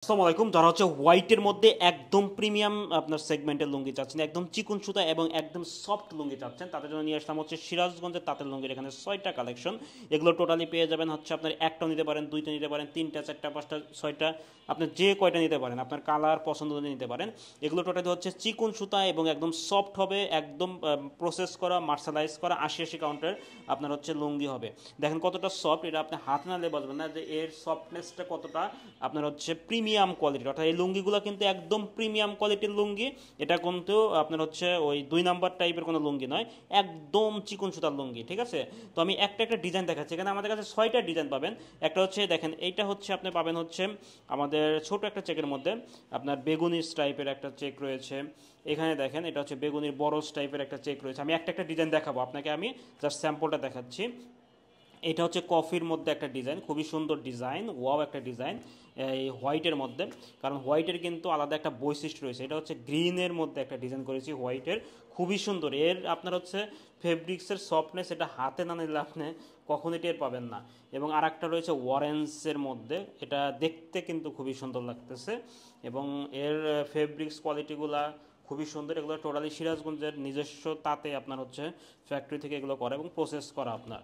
আসসালামু আলাইকুম। যারা হচ্ছে হোয়াইটের মধ্যে একদম প্রিমিয়াম আপনার সেগমেন্টের লুঙ্গি চাচ্ছেন, একদম চিকন সুতা এবং একদম সফট লুঙ্গি চাচ্ছেন, তাদের জন্য নিয়ে আসলাম হচ্ছে সিরাজগঞ্জের তাঁতের লুঙ্গির এখানে 6টা কালেকশন। এগুলো টোটালি পেয়ে যাবেন হচ্ছে আপনার একটা নিতে পারেন, দুইটা নিতে পারেন, তিনটা, চারটা, পাঁচটা, ছয়টা, আপনার যে কয়টা নিতে পারেন, আপনার কালার পছন্দ অনুযায়ী নিতে পারেন। এগুলো টোটালি হচ্ছে চিকন সুতা এবং একদম সফট হবে, একদম প্রসেস করা, মার্শালাইজ করা 80 কাউন্টের আপনার হচ্ছে লুঙ্গি হবে। দেখেন কতটা সফট, এটা আপনি হাত নালে বুঝবেন না যে এর সফটনেসটা কতটা আপনার হচ্ছে প্রিমিয়াম কোয়ালিটির। অর্থাৎ এই লুঙ্গিগুলো কিন্তু একদম প্রিমিয়াম কোয়ালিটির লুঙ্গি। এটা কিন্তু আপনার হচ্ছে ওই 2 নাম্বার টাইপের কোনো লুঙ্গি নয়, একদম চিকন সুতার লুঙ্গি। ঠিক আছে, তো আমি একটা একটা ডিজাইন দেখাচ্ছি। এখানে আমাদের কাছে 6টা ডিজাইন পাবেন। একটা হচ্ছে দেখেন, এইটা হচ্ছে আপনি পাবেন হচ্ছে আমাদের ছোট একটা চেকের মধ্যে আপনার বেগুনি টাইপের একটা চেক রয়েছে। এখানে দেখেন, এটা হচ্ছে বেগুনির বড় টাইপের একটা চেক রয়েছে। আমি একটা একটা ডিজাইন দেখাবো আপনাকে, আমি জাস্ট স্যাম্পলটা দেখাচ্ছি। এটা হচ্ছে কফির মধ্যে একটা ডিজাইন, খুবই সুন্দর ডিজাইন, ওয়াও একটা ডিজাইন এই হোয়াইটের মধ্যে। কারণ হোয়াইটের কিন্তু আলাদা একটা বৈশিষ্ট্য রয়েছে। এটা হচ্ছে গ্রিনের মধ্যে একটা ডিজাইন করেছি হোয়াইটের, খুবই সুন্দর। এর আপনার হচ্ছে ফেব্রিক্সের সফটনেস, এটা হাতে না নিলে আপনি কখনই টের পাবেন না। এবং আর একটা রয়েছে অরেঞ্জের মধ্যে, এটা দেখতে কিন্তু খুবই সুন্দর লাগতেছে এবং এর ফেব্রিক্স কোয়ালিটিগুলা খুবই সুন্দর। এগুলো টোটালি সিরাজগঞ্জের নিজস্ব তাতে আপনার হচ্ছে ফ্যাক্টরি থেকে এগুলো করা এবং প্রসেস করা আপনার।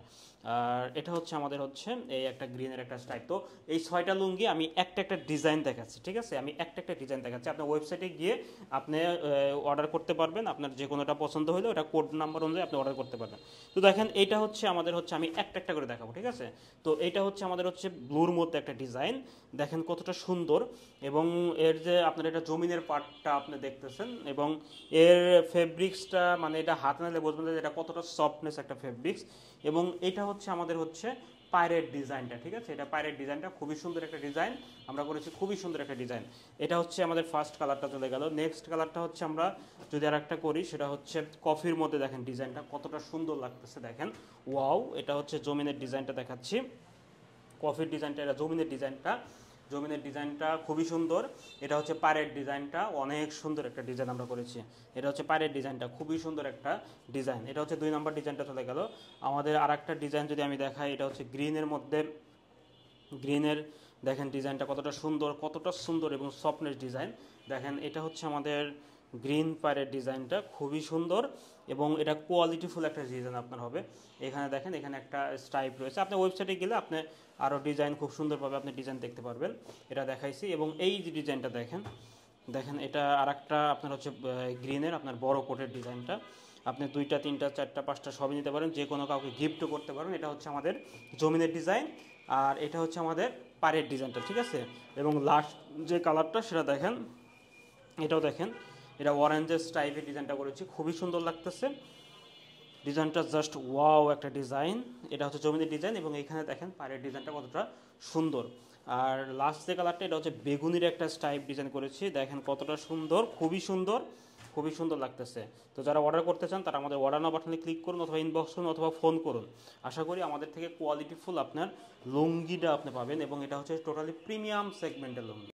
আর এটা হচ্ছে আমাদের হচ্ছে এই একটা গ্রিনের একটা স্টাইপ। তো এই 6টা লুঙ্গি আমি একটা একটা ডিজাইন দেখাচ্ছি। ঠিক আছে, আমি একটা একটা ডিজাইন দেখাচ্ছি। আপনার ওয়েবসাইটে গিয়ে আপনি অর্ডার করতে পারবেন। আপনার যে কোনোটা পছন্দ হলে ওটা কোড নাম্বার অনুযায়ী আপনি অর্ডার করতে পারবেন। তো দেখেন, এইটা হচ্ছে আমাদের হচ্ছে, আমি একটা একটা করে দেখাবো। ঠিক আছে, তো এইটা হচ্ছে আমাদের হচ্ছে ব্লুর মধ্যে একটা ডিজাইন। দেখেন কতটা সুন্দর। এবং এর যে আপনার এটা জমিনের পার্টটা আপনি দেখতেছেন এবং এর ফেব্রিক্সটা মানে এটা হাত নালে বুঝবেন যে এটা কতটা সফটনেস একটা ফেব্রিক্স। এবং এটা হচ্ছে আমাদের হচ্ছে পাইরেট ডিজাইনটা। ঠিক আছে, এটা পাইরেট ডিজাইনটা খুবই সুন্দর একটা ডিজাইন আমরা করেছি, খুবই সুন্দর একটা ডিজাইন। এটা হচ্ছে আমাদের ফার্স্ট কালারটা চলে গেল। নেক্সট কালারটা হচ্ছে আমরা যদি আর একটা করি, সেটা হচ্ছে কফির মধ্যে। দেখেন ডিজাইনটা কতটা সুন্দর লাগতেছে, দেখেন ওয়াও। এটা হচ্ছে জমিনের ডিজাইনটা দেখাচ্ছি, কফির ডিজাইনটা, এটা জমিনের ডিজাইনটা। জমিনের ডিজাইনটা খুবই সুন্দর। এটা হচ্ছে পাড়ের ডিজাইনটা, অনেক সুন্দর একটা ডিজাইন আমরা করেছি। এটা হচ্ছে পাড়ের ডিজাইনটা, খুবই সুন্দর একটা ডিজাইন। এটা হচ্ছে 2 নাম্বার ডিজাইনটা চলে গেল। আমাদের আর একটা ডিজাইন যদি আমি দেখাই, এটা হচ্ছে গ্রিনের মধ্যে। গ্রিনের দেখেন ডিজাইনটা কতটা সুন্দর, কতটা সুন্দর এবং সফটনেস ডিজাইন। দেখেন এটা হচ্ছে আমাদের গ্রিন পাড়ের ডিজাইনটা, খুবই সুন্দর এবং এটা কোয়ালিটিফুল একটা ডিজাইন আপনার হবে। এখানে দেখেন, এখানে একটা স্টাইপ রয়েছে। আপনি ওয়েবসাইটে গেলে আপনি আরও ডিজাইন খুব সুন্দরভাবে আপনি ডিজাইন দেখতে পারবেন। এটা দেখাইছি। এবং এই যে ডিজাইনটা দেখেন, দেখেন এটা আর একটা আপনার হচ্ছে গ্রিনের আপনার বড় কোটের ডিজাইনটা। আপনি 2টা, 3টা, 4টা, 5টা সবই নিতে পারেন, যে কোনো কাউকে গিফটও করতে পারেন। এটা হচ্ছে আমাদের জমিনের ডিজাইন আর এটা হচ্ছে আমাদের পাড়ের ডিজাইনটা। ঠিক আছে, এবং লাস্ট যে কালারটা সেটা দেখেন, এটাও দেখেন, এটা অরেঞ্জের টাইপের ডিজাইনটা করেছি, খুবই সুন্দর লাগতেছে ডিজাইনটা, জাস্ট ওয়াও একটা ডিজাইন। এটা হচ্ছে জমিনের ডিজাইন এবং এখানে দেখেন পাড়ের ডিজাইনটা কতটা সুন্দর। আর লাস্ট যে কালারটা, এটা হচ্ছে বেগুনির একটা স্টাইপ ডিজাইন করেছি, দেখেন কতটা সুন্দর, খুবই সুন্দর, খুবই সুন্দর লাগতেছে। তো যারা অর্ডার করতে চান তারা আমাদের অর্ডার নাও বাটনে ক্লিক করুন, অথবা ইনবক্স করুন, অথবা ফোন করুন। আশা করি আমাদের থেকে কোয়ালিটিফুল আপনার লুঙ্গিটা আপনি পাবেন এবং এটা হচ্ছে টোটালি প্রিমিয়াম সেগমেন্টের লুঙ্গি।